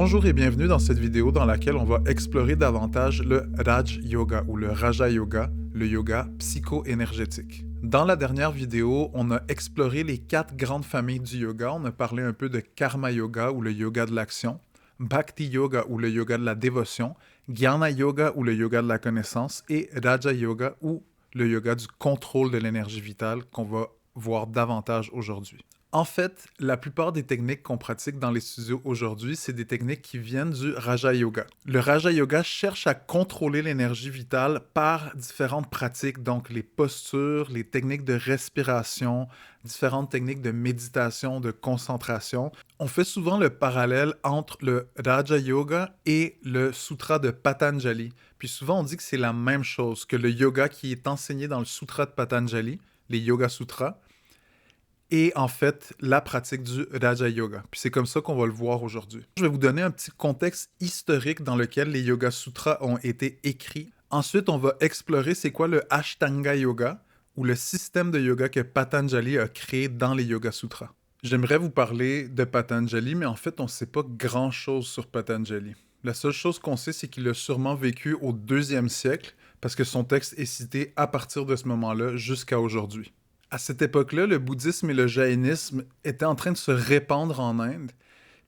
Bonjour et bienvenue dans cette vidéo dans laquelle on va explorer davantage le Raj Yoga ou le Raja Yoga, le yoga psycho-énergétique. Dans la dernière vidéo, on a exploré les 4 grandes familles du yoga. On a parlé un peu de Karma Yoga ou le yoga de l'action, Bhakti Yoga ou le yoga de la dévotion, Jnana Yoga ou le yoga de la connaissance et Raja Yoga ou le yoga du contrôle de l'énergie vitale qu'on va voir davantage aujourd'hui. En fait, la plupart des techniques qu'on pratique dans les studios aujourd'hui, c'est des techniques qui viennent du Raja Yoga. Le Raja Yoga cherche à contrôler l'énergie vitale par différentes pratiques, donc les postures, les techniques de respiration, différentes techniques de méditation, de concentration. On fait souvent le parallèle entre le Raja Yoga et le Sutra de Patanjali. Puis souvent on dit que c'est la même chose, que le yoga qui est enseigné dans le Sutra de Patanjali, les Yoga Sutras, et en fait la pratique du Raja Yoga. Puis c'est comme ça qu'on va le voir aujourd'hui. Je vais vous donner un petit contexte historique dans lequel les Yoga Sutras ont été écrits. Ensuite, on va explorer c'est quoi le Ashtanga Yoga ou le système de yoga que Patanjali a créé dans les Yoga Sutras. J'aimerais vous parler de Patanjali, mais en fait, on ne sait pas grand-chose sur Patanjali. La seule chose qu'on sait, c'est qu'il a sûrement vécu au 2e siècle, parce que son texte est cité à partir de ce moment-là jusqu'à aujourd'hui. À cette époque-là, le bouddhisme et le jaïnisme étaient en train de se répandre en Inde,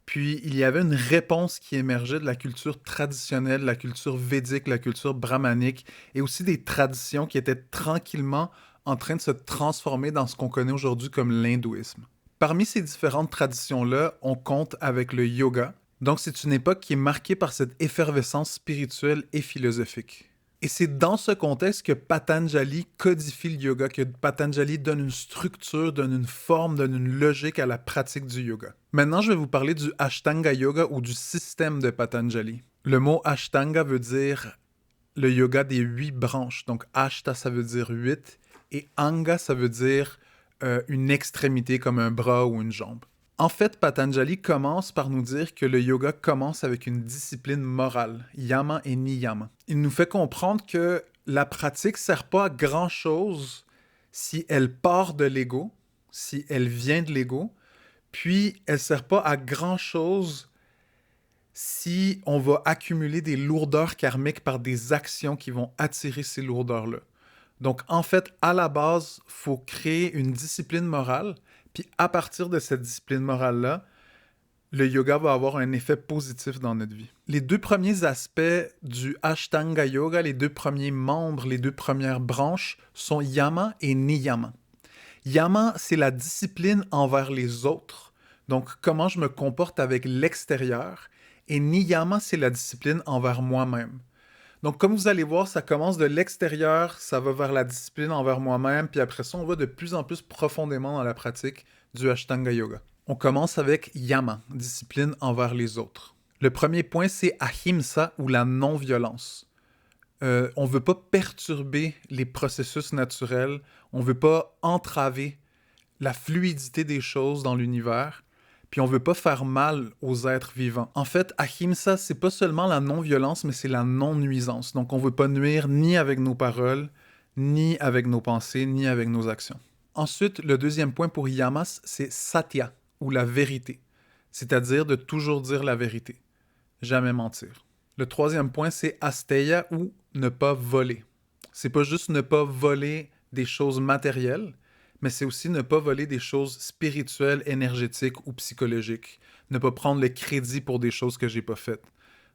puis il y avait une réponse qui émergeait de la culture traditionnelle, la culture védique, la culture brahmanique, et aussi des traditions qui étaient tranquillement en train de se transformer dans ce qu'on connaît aujourd'hui comme l'hindouisme. Parmi ces différentes traditions-là, on compte avec le yoga, donc c'est une époque qui est marquée par cette effervescence spirituelle et philosophique. Et c'est dans ce contexte que Patanjali codifie le yoga, que Patanjali donne une structure, donne une forme, donne une logique à la pratique du yoga. Maintenant, je vais vous parler du Ashtanga Yoga ou du système de Patanjali. Le mot Ashtanga veut dire le yoga des 8 branches. Donc Ashta, ça veut dire 8, et Anga, ça veut dire une extrémité comme un bras ou une jambe. En fait, Patanjali commence par nous dire que le yoga commence avec une discipline morale, yama et niyama. Il nous fait comprendre que la pratique ne sert pas à grand-chose si elle part de l'ego, si elle vient de l'ego, puis elle ne sert pas à grand-chose si on va accumuler des lourdeurs karmiques par des actions qui vont attirer ces lourdeurs-là. Donc, en fait, à la base, il faut créer une discipline morale, puis à partir de cette discipline morale-là, le yoga va avoir un effet positif dans notre vie. Les 2 premiers aspects du Ashtanga Yoga, les 2 premiers membres, les 2 premières branches sont Yama et Niyama. Yama, c'est la discipline envers les autres, donc comment je me comporte avec l'extérieur, et Niyama, c'est la discipline envers moi-même. Donc, comme vous allez voir, ça commence de l'extérieur, ça va vers la discipline envers moi-même, puis après ça, on va de plus en plus profondément dans la pratique du Ashtanga Yoga. On commence avec Yama, discipline envers les autres. Le premier point, c'est Ahimsa ou la non-violence. On ne veut pas perturber les processus naturels, on ne veut pas entraver la fluidité des choses dans l'univers, puis on veut pas faire mal aux êtres vivants. En fait, Ahimsa, c'est pas seulement la non-violence, mais c'est la non-nuisance. Donc on veut pas nuire ni avec nos paroles, ni avec nos pensées, ni avec nos actions. Ensuite, le deuxième point pour Yamas, c'est Satya, ou la vérité. C'est-à-dire de toujours dire la vérité. Jamais mentir. Le troisième point, c'est Asteya, ou ne pas voler. C'est pas juste ne pas voler des choses matérielles, mais c'est aussi ne pas voler des choses spirituelles, énergétiques ou psychologiques. Ne pas prendre le crédit pour des choses que j'ai pas faites.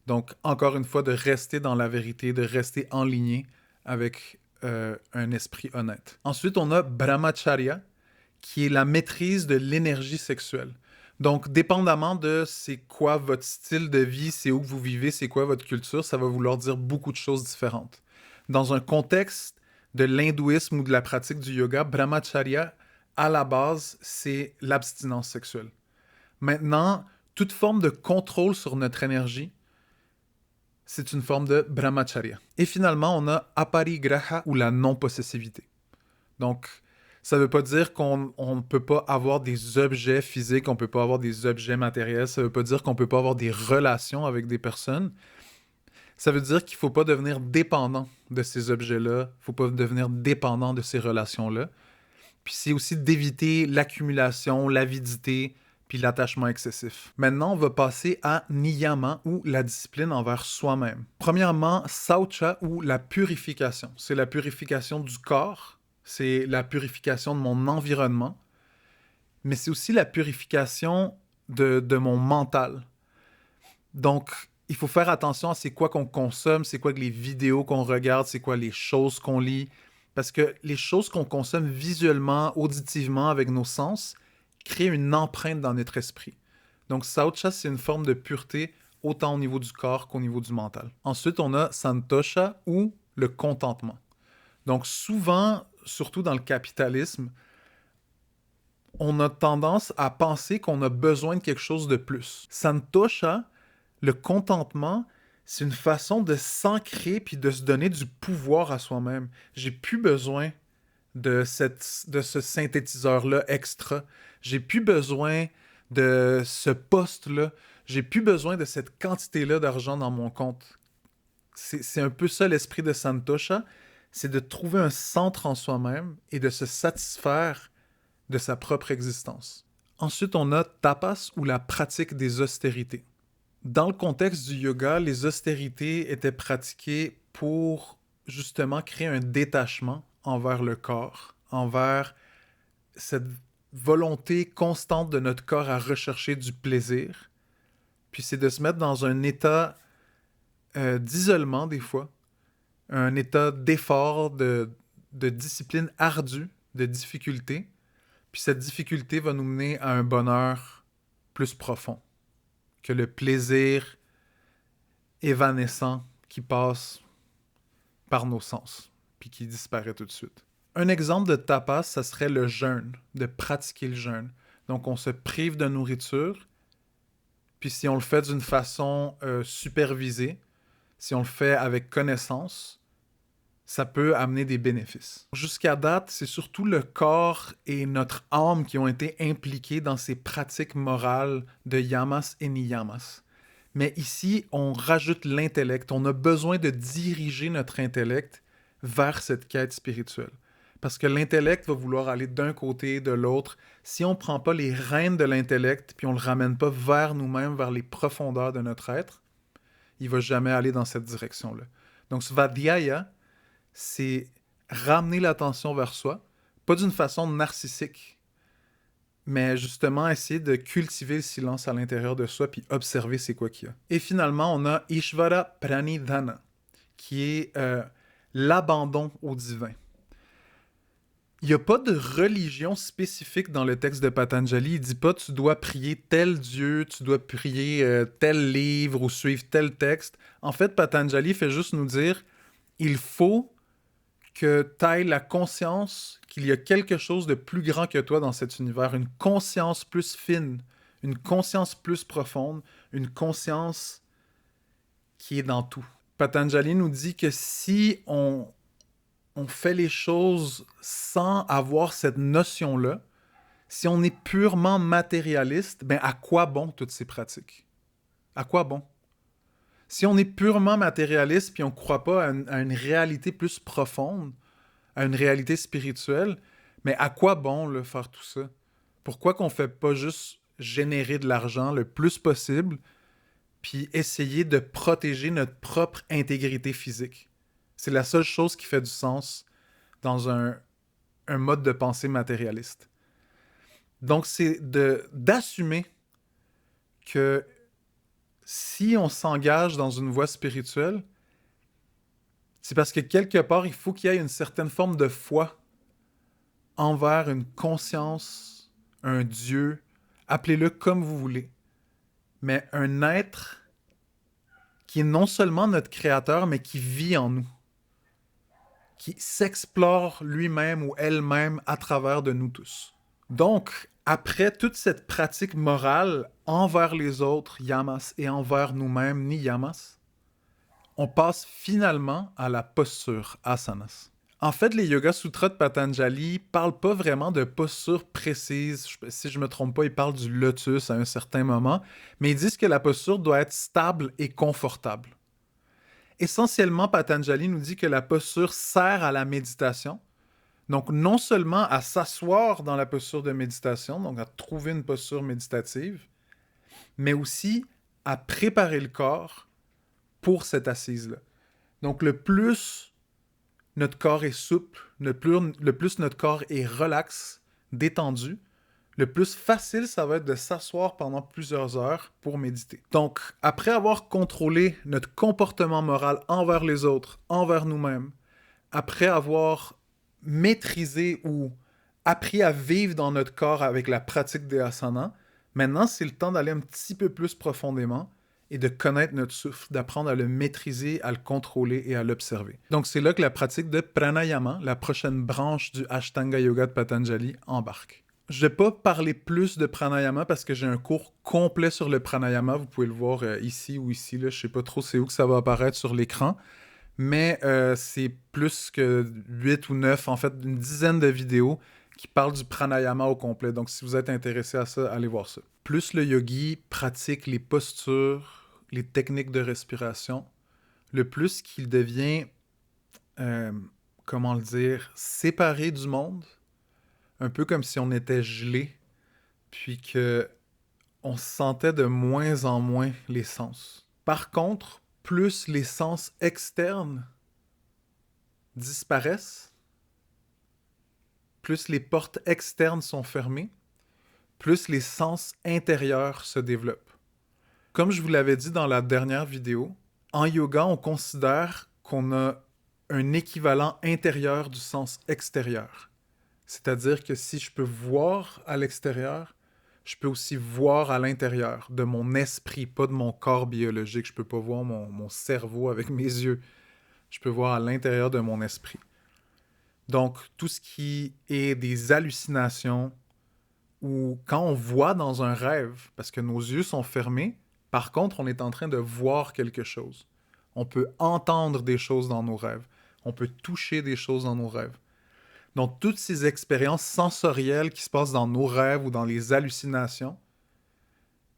Donc, encore une fois, de rester dans la vérité, de rester en ligne avec un esprit honnête. Ensuite, on a Brahmacharya, qui est la maîtrise de l'énergie sexuelle. Donc, dépendamment de c'est quoi votre style de vie, c'est où que vous vivez, c'est quoi votre culture, ça va vouloir dire beaucoup de choses différentes. Dans un contexte de l'hindouisme ou de la pratique du yoga, Brahmacharya, à la base, c'est l'abstinence sexuelle. Maintenant, toute forme de contrôle sur notre énergie, c'est une forme de Brahmacharya. Et finalement, on a Aparigraha ou la non-possessivité. Donc, ça ne veut pas dire qu'on ne peut pas avoir des objets physiques, on ne peut pas avoir des objets matériels, ça ne veut pas dire qu'on ne peut pas avoir des relations avec des personnes. Ça veut dire qu'il ne faut pas devenir dépendant de ces objets-là, il ne faut pas devenir dépendant de ces relations-là. Puis c'est aussi d'éviter l'accumulation, l'avidité, puis puis l'attachement excessif. Maintenant, on va passer à niyama, ou la discipline envers soi-même. Premièrement, saucha, ou la purification. C'est la purification du corps, c'est la purification de mon environnement, mais c'est aussi la purification de mon mental. Donc, il faut faire attention à c'est quoi qu'on consomme, c'est quoi les vidéos qu'on regarde, c'est quoi les choses qu'on lit, parce que les choses qu'on consomme visuellement, auditivement, avec nos sens, créent une empreinte dans notre esprit. Donc, saucha, c'est une forme de pureté autant au niveau du corps qu'au niveau du mental. Ensuite, on a santosha, ou le contentement. Donc, souvent, surtout dans le capitalisme, on a tendance à penser qu'on a besoin de quelque chose de plus. Santosha, le contentement, c'est une façon de s'ancrer puis de se donner du pouvoir à soi-même. J'ai plus besoin de ce synthétiseur-là extra. J'ai plus besoin de ce poste-là. J'ai plus besoin de cette quantité-là d'argent dans mon compte. C'est un peu ça l'esprit de Santosha, c'est de trouver un centre en soi-même et de se satisfaire de sa propre existence. Ensuite, on a tapas, ou la pratique des austérités. Dans le contexte du yoga, les austérités étaient pratiquées pour justement créer un détachement envers le corps, envers cette volonté constante de notre corps à rechercher du plaisir. Puis c'est de se mettre dans un état d'isolement des fois, un état d'effort, de discipline ardue, de difficulté. Puis cette difficulté va nous mener à un bonheur plus profond que le plaisir évanescent qui passe par nos sens, puis qui disparaît tout de suite. Un exemple de tapas, ça serait le jeûne, de pratiquer le jeûne. Donc on se prive de nourriture, puis si on le fait d'une façon supervisée, si on le fait avec connaissance, ça peut amener des bénéfices. Jusqu'à date, c'est surtout le corps et notre âme qui ont été impliqués dans ces pratiques morales de yamas et niyamas. Mais ici, on rajoute l'intellect. On a besoin de diriger notre intellect vers cette quête spirituelle. Parce que l'intellect va vouloir aller d'un côté et de l'autre. Si on ne prend pas les rênes de l'intellect, puis on ne le ramène pas vers nous-mêmes, vers les profondeurs de notre être, il ne va jamais aller dans cette direction-là. Donc, Svadhyaya, c'est ramener l'attention vers soi, pas d'une façon narcissique, mais justement essayer de cultiver le silence à l'intérieur de soi puis observer c'est quoi qu'il y a. Et finalement, on a Ishvara Pranidhana, qui est l'abandon au divin. Il n'y a pas de religion spécifique dans le texte de Patanjali. Il ne dit pas tu dois prier tel dieu, tu dois prier tel livre ou suivre tel texte. En fait, Patanjali fait juste nous dire il faut que tu aies la conscience qu'il y a quelque chose de plus grand que toi dans cet univers, une conscience plus fine, une conscience plus profonde, une conscience qui est dans tout. Patanjali nous dit que si on fait les choses sans avoir cette notion-là, si on est purement matérialiste, ben à quoi bon toutes ces pratiques? À quoi bon? Si on est purement matérialiste puis on ne croit pas à une réalité plus profonde, à une réalité spirituelle, mais à quoi bon là, faire tout ça? Pourquoi qu'on ne fait pas juste générer de l'argent le plus possible puis essayer de protéger notre propre intégrité physique? C'est la seule chose qui fait du sens dans un mode de pensée matérialiste. Donc, c'est d'assumer que si on s'engage dans une voie spirituelle, c'est parce que quelque part, il faut qu'il y ait une certaine forme de foi envers une conscience, un Dieu, appelez-le comme vous voulez, mais un être qui est non seulement notre créateur, mais qui vit en nous, qui s'explore lui-même ou elle-même à travers de nous tous. Donc, après toute cette pratique morale envers les autres, yamas, et envers nous-mêmes, niyamas, on passe finalement à la posture, asanas. En fait, les Yoga Sutras de Patanjali parlent pas vraiment de posture précise. Si je me trompe pas, ils parlent du lotus à un certain moment, mais ils disent que la posture doit être stable et confortable. Essentiellement, Patanjali nous dit que la posture sert à la méditation, Donc, non seulement à s'asseoir dans la posture de méditation, donc à trouver une posture méditative, mais aussi à préparer le corps pour cette assise-là. Donc, le plus notre corps est souple, le plus notre corps est relax, détendu, le plus facile ça va être de s'asseoir pendant plusieurs heures pour méditer. Donc, après avoir contrôlé notre comportement moral envers les autres, envers nous-mêmes, après avoir maîtrisé ou appris à vivre dans notre corps avec la pratique des asanas, maintenant, c'est le temps d'aller un petit peu plus profondément et de connaître notre souffle, d'apprendre à le maîtriser, à le contrôler et à l'observer. Donc, c'est là que la pratique de pranayama, la prochaine branche du Ashtanga Yoga de Patanjali, embarque. Je ne vais pas parler plus de pranayama parce que j'ai un cours complet sur le pranayama. Vous pouvez le voir ici ou ici. Là. Je ne sais pas trop c'est où que ça va apparaître sur l'écran. Mais c'est plus que 8 ou 9, en fait, une dizaine de vidéos qui parlent du pranayama au complet. Donc, si vous êtes intéressé à ça, allez voir ça. Plus le yogi pratique les postures, les techniques de respiration, le plus qu'il devient, comment le dire, séparé du monde, un peu comme si on était gelé, puis que on sentait de moins en moins les sens. Par contre, plus les sens externes disparaissent, plus les portes externes sont fermées, plus les sens intérieurs se développent. Comme je vous l'avais dit dans la dernière vidéo, en yoga, on considère qu'on a un équivalent intérieur du sens extérieur. C'est-à-dire que si je peux voir à l'extérieur, je peux aussi voir à l'intérieur de mon esprit, pas de mon corps biologique. Je peux pas voir mon cerveau avec mes yeux. Je peux voir à l'intérieur de mon esprit. Donc, tout ce qui est des hallucinations ou quand on voit dans un rêve, parce que nos yeux sont fermés, par contre, on est en train de voir quelque chose. On peut entendre des choses dans nos rêves. On peut toucher des choses dans nos rêves. Donc, toutes ces expériences sensorielles qui se passent dans nos rêves ou dans les hallucinations,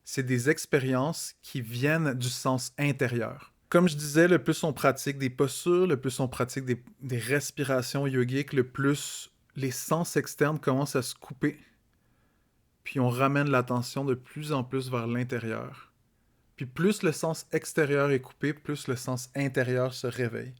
c'est des expériences qui viennent du sens intérieur. Comme je disais, le plus on pratique des postures, le plus on pratique des respirations yogiques, le plus les sens externes commencent à se couper. Puis on ramène l'attention de plus en plus vers l'intérieur. Puis plus le sens extérieur est coupé, plus le sens intérieur se réveille.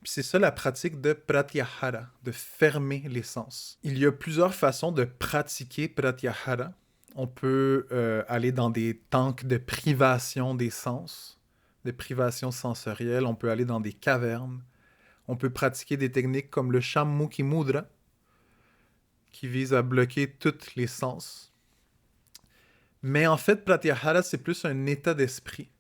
Puis c'est ça la pratique de pratyahara, de fermer les sens. Il y a plusieurs façons de pratiquer pratyahara. On peut aller dans des tanks de privation des sens, de privation sensorielle. On peut aller dans des cavernes. On peut pratiquer des techniques comme le Shammukhi Mudra, qui vise à bloquer tous les sens. Mais en fait, pratyahara, c'est plus un état d'esprit.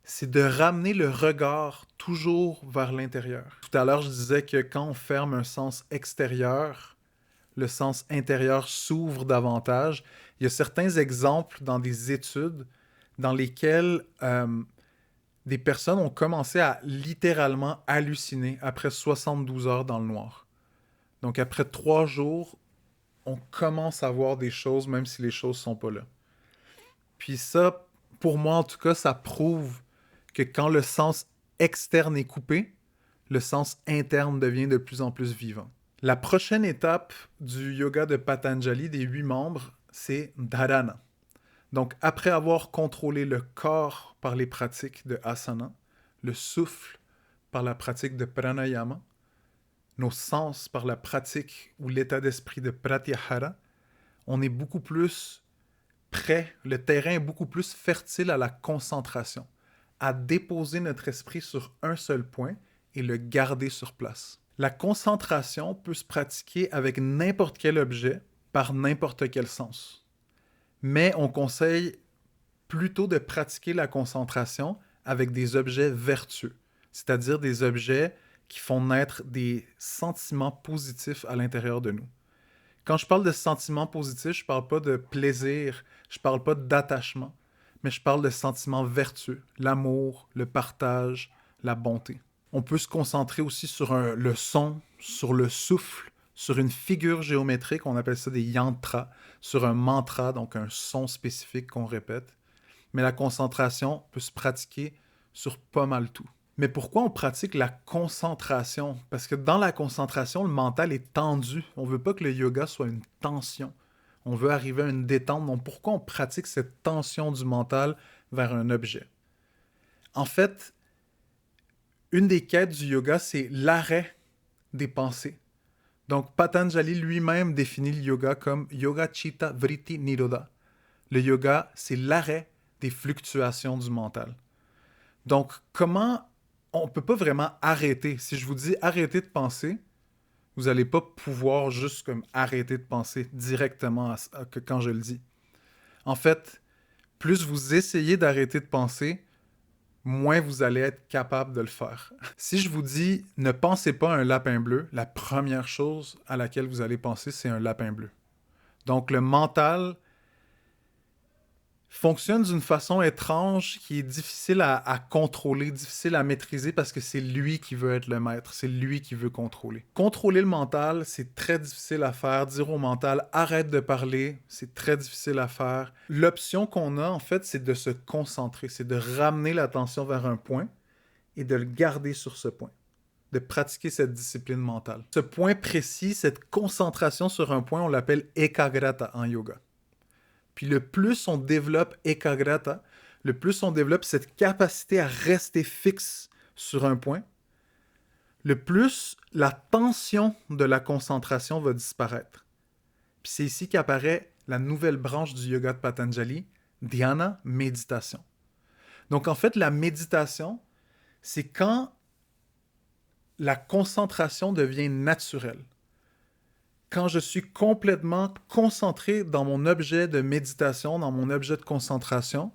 C'est de ramener le regard toujours vers l'intérieur. Tout à l'heure, je disais que quand on ferme un sens extérieur, le sens intérieur s'ouvre davantage. Il y a certains exemples dans des études dans lesquelles des personnes ont commencé à littéralement halluciner après 72 heures dans le noir. Donc après 3 jours, on commence à voir des choses même si les choses ne sont pas là. Puis ça, pour moi en tout cas, ça prouve que quand le sens externe est coupé, le sens interne devient de plus en plus vivant. La prochaine étape du yoga de Patanjali, des 8 membres, c'est dharana. Donc, après avoir contrôlé le corps par les pratiques de asana, le souffle par la pratique de pranayama, nos sens par la pratique ou l'état d'esprit de pratyahara, on est beaucoup plus prêt, le terrain est beaucoup plus fertile à la concentration, à déposer notre esprit sur un seul point et le garder sur place. La concentration peut se pratiquer avec n'importe quel objet, par n'importe quel sens. Mais on conseille plutôt de pratiquer la concentration avec des objets vertueux, c'est-à-dire des objets qui font naître des sentiments positifs à l'intérieur de nous. Quand je parle de sentiments positifs, je ne parle pas de plaisir, je ne parle pas d'attachement, mais je parle de sentiments vertueux, l'amour, le partage, la bonté. On peut se concentrer aussi sur le son, sur le souffle, sur une figure géométrique, on appelle ça des yantras, sur un mantra, donc un son spécifique qu'on répète. Mais la concentration peut se pratiquer sur pas mal tout. Mais pourquoi on pratique la concentration? Parce que dans la concentration, le mental est tendu. On ne veut pas que le yoga soit une tension. On veut arriver à une détente. Donc pourquoi on pratique cette tension du mental vers un objet? En fait, une des quêtes du yoga, c'est l'arrêt des pensées. Donc Patanjali lui-même définit le yoga comme Yoga Chitta Vritti Nirodha. Le yoga, c'est l'arrêt des fluctuations du mental. Donc, comment on ne peut pas vraiment arrêter? Si je vous dis arrêter de penser, vous n'allez pas pouvoir juste comme arrêter de penser directement quand je le dis. En fait, plus vous essayez d'arrêter de penser, moins vous allez être capable de le faire. Si je vous dis ne pensez pas à un lapin bleu, la première chose à laquelle vous allez penser, c'est un lapin bleu. Donc, le mental fonctionne d'une façon étrange qui est difficile à contrôler, difficile à maîtriser parce que c'est lui qui veut être le maître, c'est lui qui veut contrôler. Contrôler le mental, c'est très difficile à faire. Dire au mental « arrête de parler », c'est très difficile à faire. L'option qu'on a, en fait, c'est de se concentrer, c'est de ramener l'attention vers un point et de le garder sur ce point, de pratiquer cette discipline mentale. Ce point précis, cette concentration sur un point, on l'appelle « ekagrata » en yoga. Puis le plus on développe ekagrata, le plus on développe cette capacité à rester fixe sur un point, le plus la tension de la concentration va disparaître. Puis c'est ici qu'apparaît la nouvelle branche du yoga de Patanjali, dhyana, méditation. Donc en fait, la méditation, c'est quand la concentration devient naturelle. Quand je suis complètement concentré dans mon objet de méditation, dans mon objet de concentration,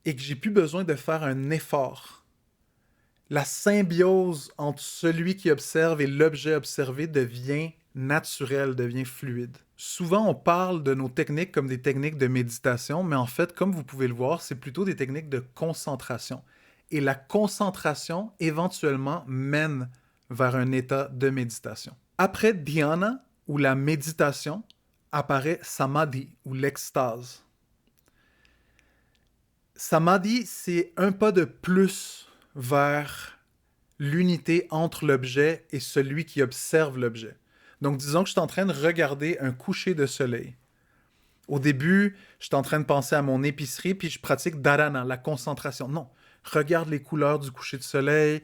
et que j'ai plus besoin de faire un effort. La symbiose entre celui qui observe et l'objet observé devient naturelle, devient fluide. Souvent, on parle de nos techniques comme des techniques de méditation, mais en fait, comme vous pouvez le voir, c'est plutôt des techniques de concentration. Et la concentration, éventuellement, mène vers un état de méditation. Après dhyana, ou la méditation, apparaît samadhi, ou l'extase. Samadhi, c'est un pas de plus vers l'unité entre l'objet et celui qui observe l'objet. Donc, disons que je suis en train de regarder un coucher de soleil. Au début, je suis en train de penser à mon épicerie, puis je pratique dharana, la concentration. Non, regarde les couleurs du coucher de soleil,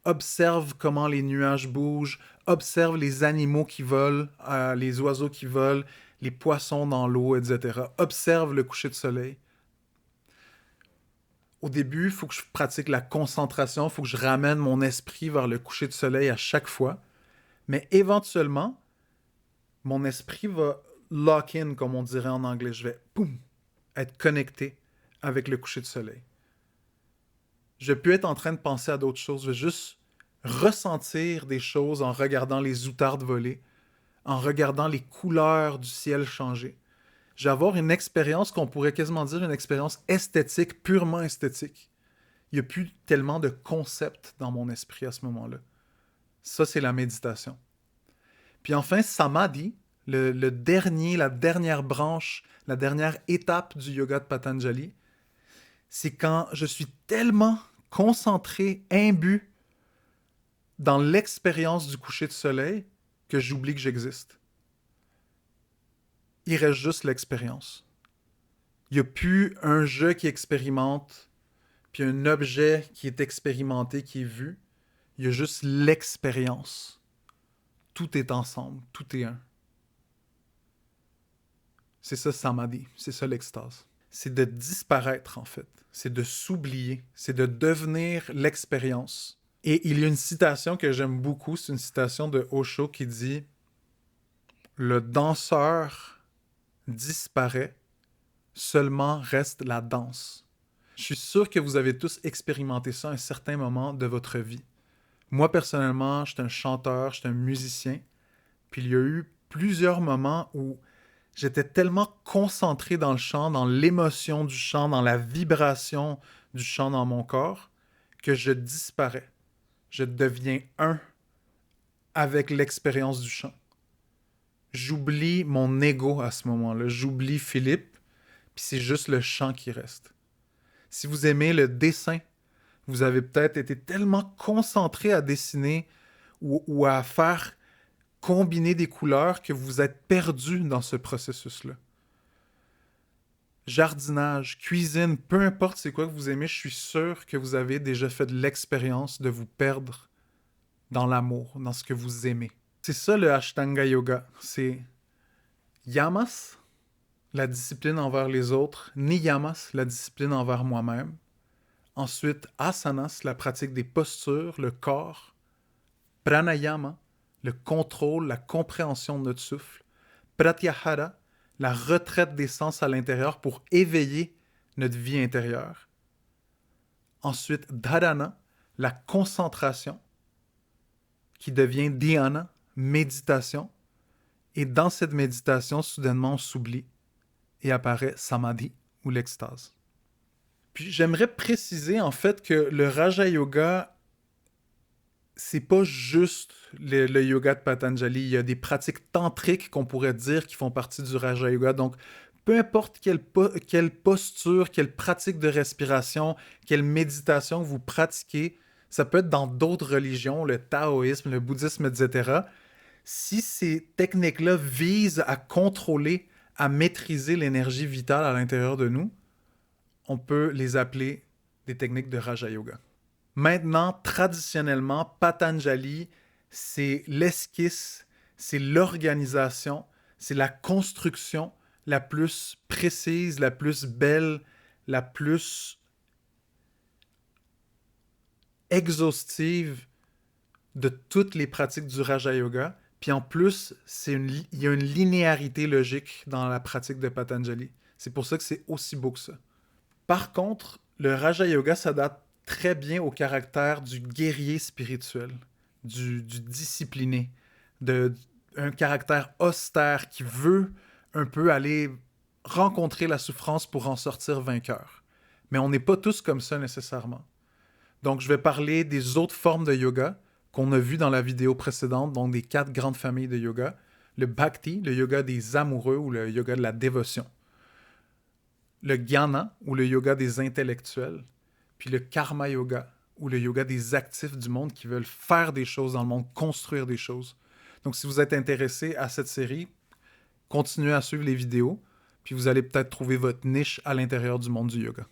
observe comment les nuages bougent, observe les animaux qui volent, les oiseaux qui volent, les poissons dans l'eau, etc. Observe le coucher de soleil. Au début, il faut que je pratique la concentration, il faut que je ramène mon esprit vers le coucher de soleil à chaque fois. Mais éventuellement, mon esprit va lock in, comme on dirait en anglais. Je vais, poum, être connecté avec le coucher de soleil. Je peux être en train de penser à d'autres choses. Je vais juste ressentir des choses en regardant les outardes voler, en regardant les couleurs du ciel changer. Je vais avoir une expérience qu'on pourrait quasiment dire une expérience esthétique, purement esthétique. Il n'y a plus tellement de concepts dans mon esprit à ce moment-là. Ça, c'est la méditation. Puis enfin, samadhi, la dernière branche, la dernière étape du yoga de Patanjali, c'est quand je suis tellement concentré, imbu dans l'expérience du coucher de soleil que j'oublie que j'existe. Il reste juste l'expérience. Il n'y a plus un jeu qui expérimente, puis un objet qui est expérimenté, qui est vu. Il y a juste l'expérience. Tout est ensemble, tout est un. C'est ça samadhi, c'est ça l'extase. C'est de disparaître en fait, c'est de s'oublier, c'est de devenir l'expérience. Et il y a une citation que j'aime beaucoup, c'est une citation de Osho qui dit « Le danseur disparaît, seulement reste la danse. » Je suis sûr que vous avez tous expérimenté ça à un certain moment de votre vie. Moi, personnellement, j'étais un chanteur, j'étais un musicien, puis il y a eu plusieurs moments où j'étais tellement concentré dans le chant, dans l'émotion du chant, dans la vibration du chant dans mon corps, que je disparais. Je deviens un avec l'expérience du chant. J'oublie mon ego à ce moment-là. J'oublie Philippe, puis c'est juste le chant qui reste. Si vous aimez le dessin, Vous avez peut-être été tellement concentré à dessiner ou à faire combiner des couleurs que vous êtes perdu dans ce processus-là. Jardinage, cuisine, peu importe c'est quoi que vous aimez, je suis sûr que vous avez déjà fait de l'expérience de vous perdre dans l'amour, dans ce que vous aimez. C'est ça le Ashtanga Yoga. C'est yamas, la discipline envers les autres, niyamas, la discipline envers moi-même. Ensuite, asanas, la pratique des postures, le corps. Pranayama, le contrôle, la compréhension de notre souffle. Pratyahara, la retraite des sens à l'intérieur pour éveiller notre vie intérieure. Ensuite, dharana, la concentration, qui devient dhyana, méditation. Et dans cette méditation, soudainement, on s'oublie et apparaît samadhi ou l'extase. Puis j'aimerais préciser en fait que le Raja Yoga, c'est pas juste le yoga de Patanjali. Il y a des pratiques tantriques qu'on pourrait dire qui font partie du Raja Yoga. Donc, peu importe quelle posture, quelle pratique de respiration, quelle méditation vous pratiquez, ça peut être dans d'autres religions, le taoïsme, le bouddhisme, etc. Si ces techniques-là visent à contrôler, à maîtriser l'énergie vitale à l'intérieur de nous, on peut les appeler des techniques de Raja Yoga. Maintenant, traditionnellement, Patanjali, c'est l'esquisse, c'est l'organisation, c'est la construction la plus précise, la plus belle, la plus exhaustive de toutes les pratiques du Raja Yoga. Puis en plus, il y a une linéarité logique dans la pratique de Patanjali. C'est pour ça que c'est aussi beau que ça. Par contre, le Raja Yoga s'adapte très bien au caractère du guerrier spirituel, du discipliné, un caractère austère qui veut un peu aller rencontrer la souffrance pour en sortir vainqueur. Mais on n'est pas tous comme ça nécessairement. Donc, je vais parler des autres formes de yoga qu'on a vues dans la vidéo précédente, donc des 4 grandes familles de yoga. Le Bhakti, le yoga des amoureux ou le yoga de la dévotion. Le Jnana, ou le yoga des intellectuels. Puis le Karma Yoga, ou le yoga des actifs du monde qui veulent faire des choses dans le monde, construire des choses. Donc, si vous êtes intéressé à cette série, continuez à suivre les vidéos, puis vous allez peut-être trouver votre niche à l'intérieur du monde du yoga.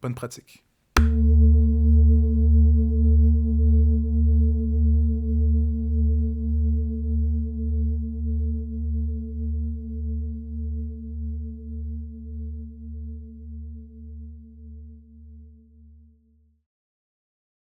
Bonne pratique.